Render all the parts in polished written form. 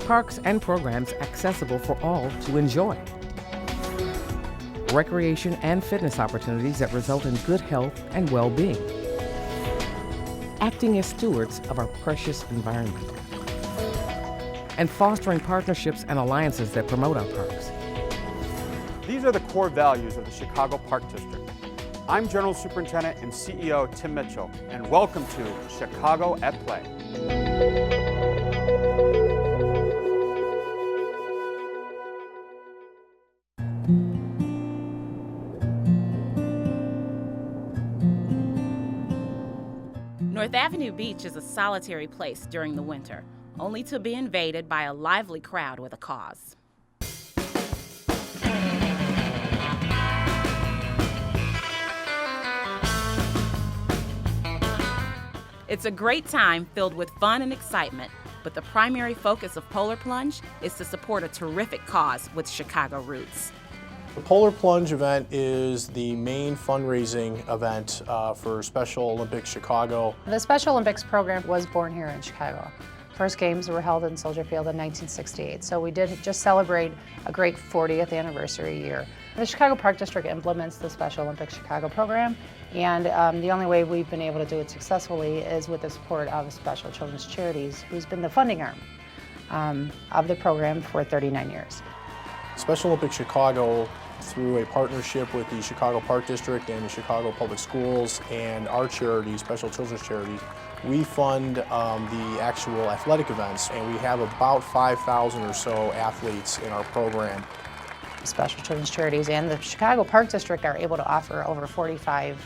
parks and programs accessible for all to enjoy, recreation and fitness opportunities that result in good health and well-being, acting as stewards of our precious environment, and fostering partnerships and alliances that promote our parks. These are the core values of the Chicago Park District. I'm General Superintendent and CEO Tim Mitchell, and welcome to Chicago at Play. North Avenue Beach is a solitary place during the winter, only to be invaded by a lively crowd with a cause. It's a great time filled with fun and excitement, but the primary focus of Polar Plunge is to support a terrific cause with Chicago roots. The Polar Plunge event is the main fundraising event for Special Olympics Chicago. The Special Olympics program was born here in Chicago. First games were held in Soldier Field in 1968, so we did just celebrate a great 40th anniversary year. The Chicago Park District implements the Special Olympics Chicago program, and the only way we've been able to do it successfully is with the support of Special Children's Charities, who's been the funding arm of the program for 39 years. Special Olympics Chicago, through a partnership with the Chicago Park District and the Chicago Public Schools and our charity, Special Children's Charities, we fund the actual athletic events, and we have about 5,000 or so athletes in our program. Special Children's Charities and the Chicago Park District are able to offer over 45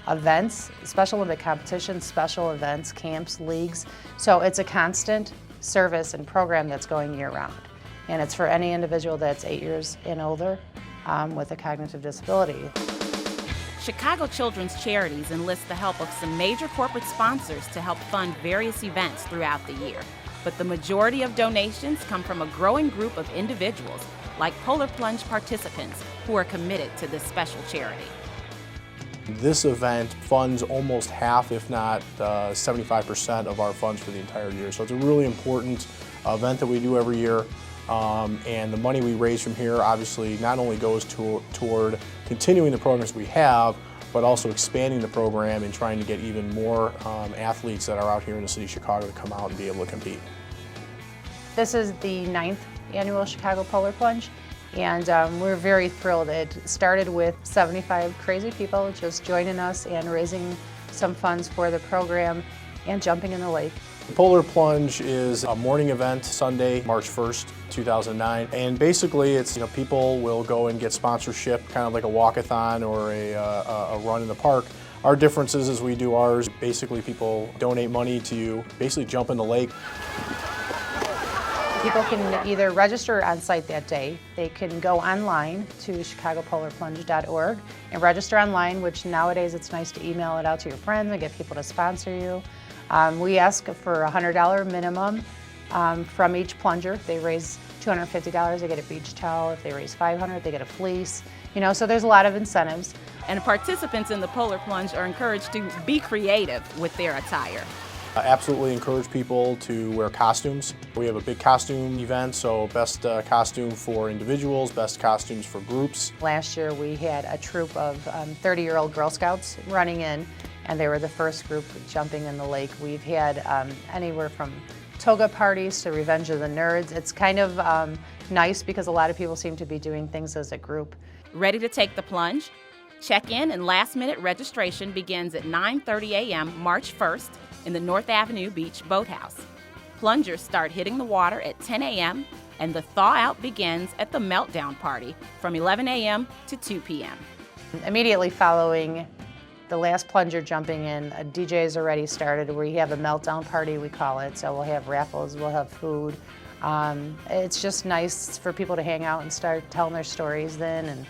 events, Special Olympic competitions, special events, camps, leagues. So it's a constant service and program that's going year-round. And it's for any individual that's 8 years and older with a cognitive disability. Chicago Children's Charities enlist the help of some major corporate sponsors to help fund various events throughout the year. But the majority of donations come from a growing group of individuals, like Polar Plunge participants, who are committed to this special charity. This event funds almost half, if not 75% of our funds for the entire year. So it's a really important event that we do every year. And the money we raise from here obviously not only goes toward continuing the programs we have, but also expanding the program and trying to get even more athletes that are out here in the city of Chicago to come out and be able to compete. This is the 9th annual Chicago Polar Plunge, and we're very thrilled. It started with 75 crazy people just joining us and raising some funds for the program and jumping in the lake. The Polar Plunge is a morning event, Sunday, March 1st, 2009. And basically it's, people will go and get sponsorship, kind of like a walkathon or a run in the park. Our difference is we do ours, basically people donate money to basically jump in the lake. People can either register on site that day. They can go online to chicagopolarplunge.org and register online, which nowadays it's nice to email it out to your friends and get people to sponsor you. We ask for a $100 minimum from each plunger. They raise $250, they get a beach towel. If they raise $500, they get a fleece. So there's a lot of incentives. And participants in the Polar Plunge are encouraged to be creative with their attire. I absolutely encourage people to wear costumes. We have a big costume event, so best costume for individuals, best costumes for groups. Last year we had a troop of 30-year-old Girl Scouts running in, and they were the first group jumping in the lake. We've had anywhere from toga parties to Revenge of the Nerds. It's kind of nice because a lot of people seem to be doing things as a group. Ready to take the plunge? Check-in and last-minute registration begins at 9:30 a.m. March 1st in the North Avenue Beach Boathouse. Plungers start hitting the water at 10 a.m. and the thaw-out begins at the Meltdown Party from 11 a.m. to 2 p.m. Immediately following the last plunger jumping in, a DJ is already started. We have a meltdown party, we call it. So we'll have raffles, we'll have food. It's just nice for people to hang out and start telling their stories then, and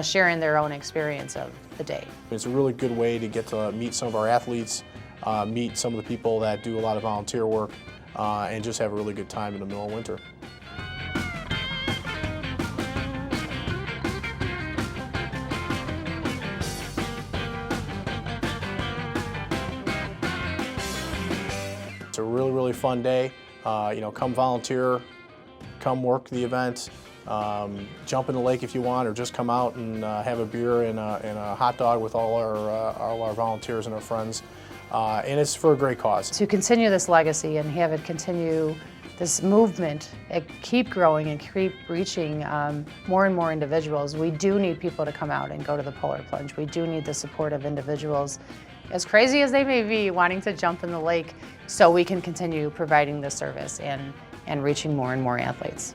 sharing their own experience of the day. It's a really good way to get to meet some of our athletes, meet some of the people that do a lot of volunteer work, and just have a really good time in the middle of winter. It's a really fun day. Come volunteer come work the event, jump in the lake if you want, or just come out and have a beer and a hot dog with all our volunteers and our friends. And it's for a great cause. To continue this legacy and have it continue this movement, keep growing and keep reaching more and more individuals, we do need people to come out and go to the Polar Plunge. We do need the support of individuals, as crazy as they may be, wanting to jump in the lake, so we can continue providing this service and reaching more and more athletes.